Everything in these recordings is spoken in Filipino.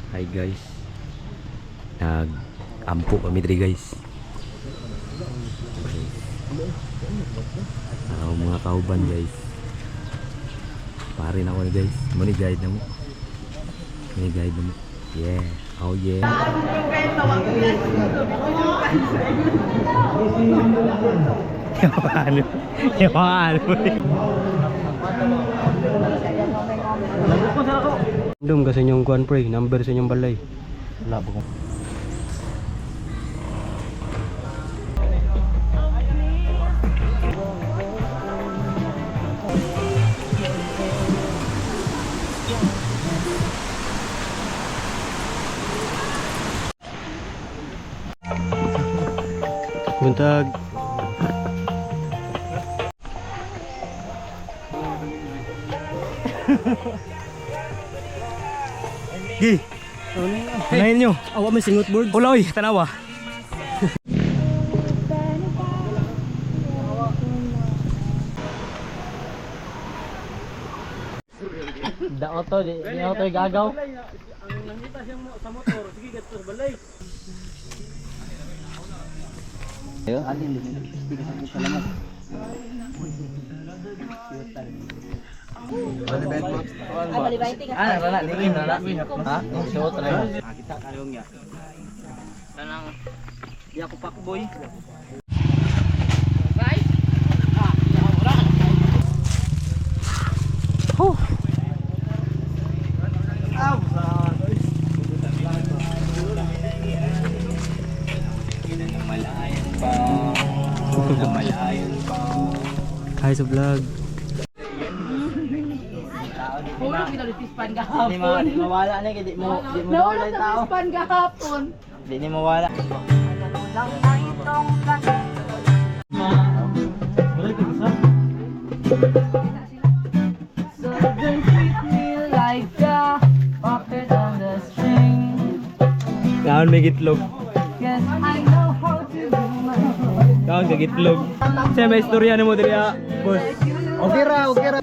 Hi guys. Nag-ampo kami diri guys. Mga kauban guys. Pare na ako ni guys. Muni guide na mo. Muni guide na mo. Yeah. Oh yeah. Ano? Ano? Dum kasi inyong kuan pre, number sa inyong balay. Wala po ko. Buntag. Gi. Unahin nyo. Awa may singot board. Ula oy, tanawa. Dao to, di auto gagaw. Ang nakita siyang sa motor, sige gato sa balay. Rana, lingin rana. Ha? Suot na yun. Kita kalong ya. Tanang di ako pakboy. Hi sa vlog. Di mawala na di mo nawala yung tao. Pan gahapon. Di ni mawala. So don't treat me like a puppet on the string. Kaon may gitlog. Yes, I know how to do my job. Kaon ka gitlog. Sa may istorya nimo diri boss. Okay ra, okay ra.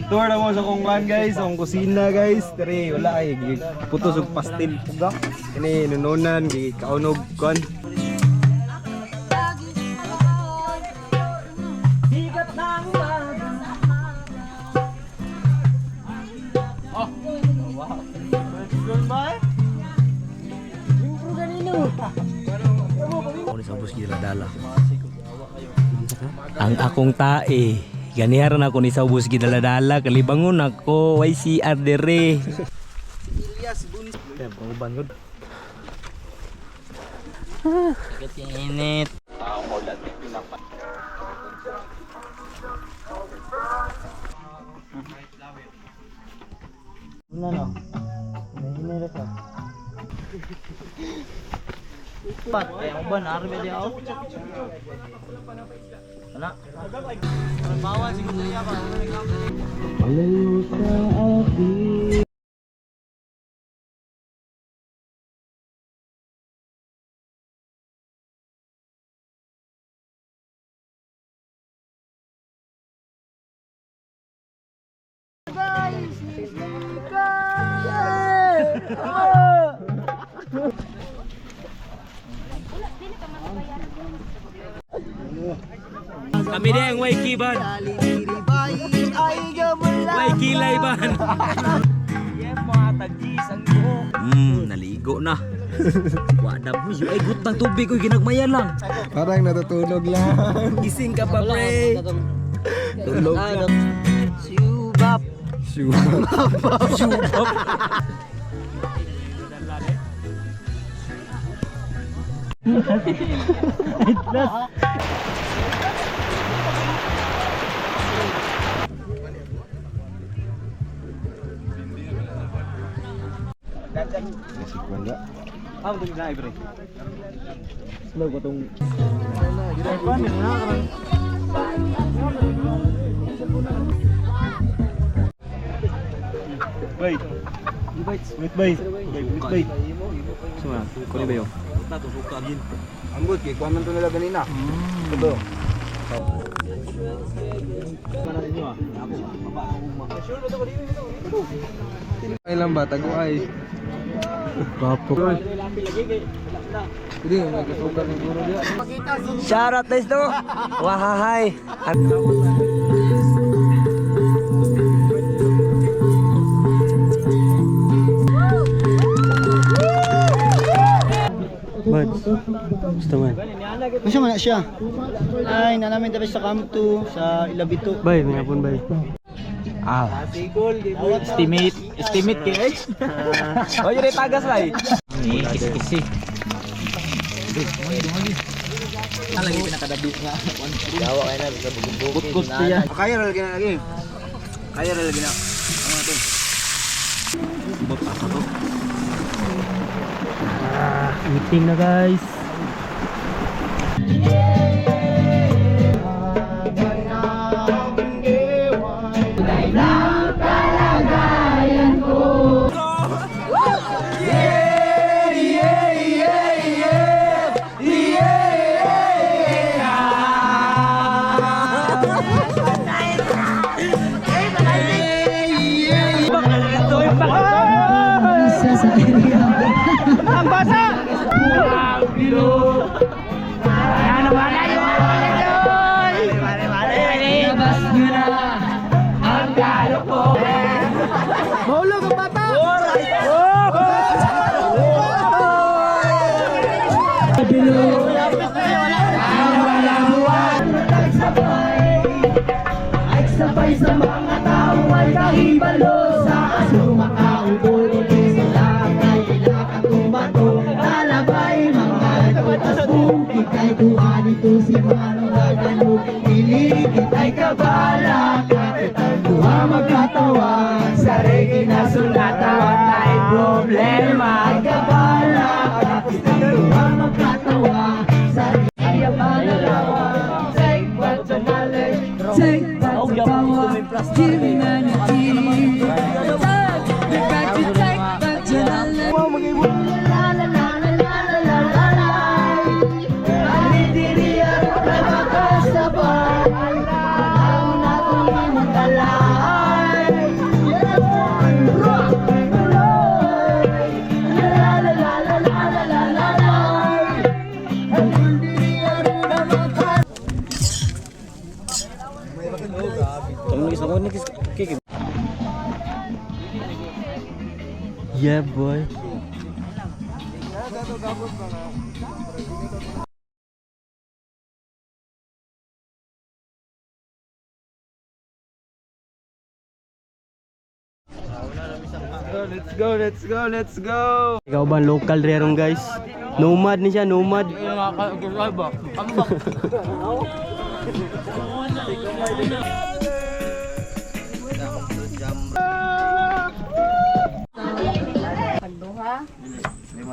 Tour na mo sa kungkan guys, ang kusina guys. Diri wala ay putos og pastil puga. Kini nununan gi kaunog kon. Sa bus gila dala. Ang akong tae, ganiharan ako ni sa bus gila dala, kalibangon ako, YCR dere. Ilyas Bun. Ya, uban gud. Sakit yung init. Ano no? May ka. Pat, kaya uban arbe di ako. Ana. Bawal siguro niya ba? Malayo sa akin. Kami din ang Waikiban. Waikilaiban. Naligo na. Wadab mo ay gutang tubig ko ginagmayan lang. Parang natutulog lang. Gising ka pa pre. Tulog ka. Subap. Subap. Ambot kay kuan man to nila ganina. Ito. Ay lang ba tago ay. Gapo. Hindi may kasukan ng guro dia. Shoutout guys to. Wahahay. Buds. Gusto man. Masa man na siya? Ay, nanamin tabi sa kamto, sa ilabito. Bay, may hapon bay. Ah. Estimate guys. Oh, jadi tagas bay. Ni kisi-kisi. Lagi pinakadabit nga. Jawa kay na bisa bugod-bugod siya. Kaya lagi na lagi. Kaya lagi na. Ano to? Bot pa to. Meeting na guys. Sabay sa mga tao ay kahibalo sa sumakaubo sila kay ilakang tumato lalabay mga tutas bukid kay tuwa nito si Manuel Galo iligid ay kabala kapitan tuwa magkatawa sa reggae na sunatawan ay problema ay kabala kapitan tuwa magkatawa sa reggae ay manalawa say what the knowledge say humanity. Take back to la la la la la la la la. Alidiriya nagkakasabay. Ang natin magkalay. Rock and roll. La la la la la la la la la. Alidiriya nagkakasabay. Yeah boy. Let's go. Ikaw ba local rerong guys? Nomad ni siya, nomad.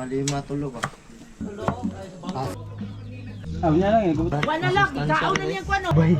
Lima tulo ba? Wala lang, ikaw na niya kung ano. Bay.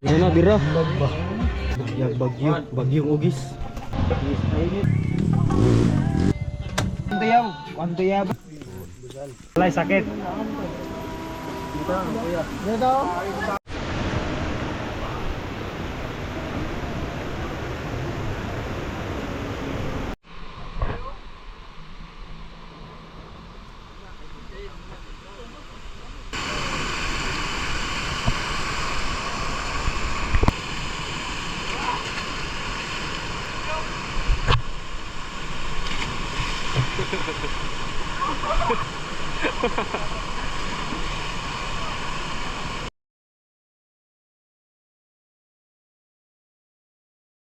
Yan na, bira. Bagyong ugis. Kanto yaw. Walay sakit.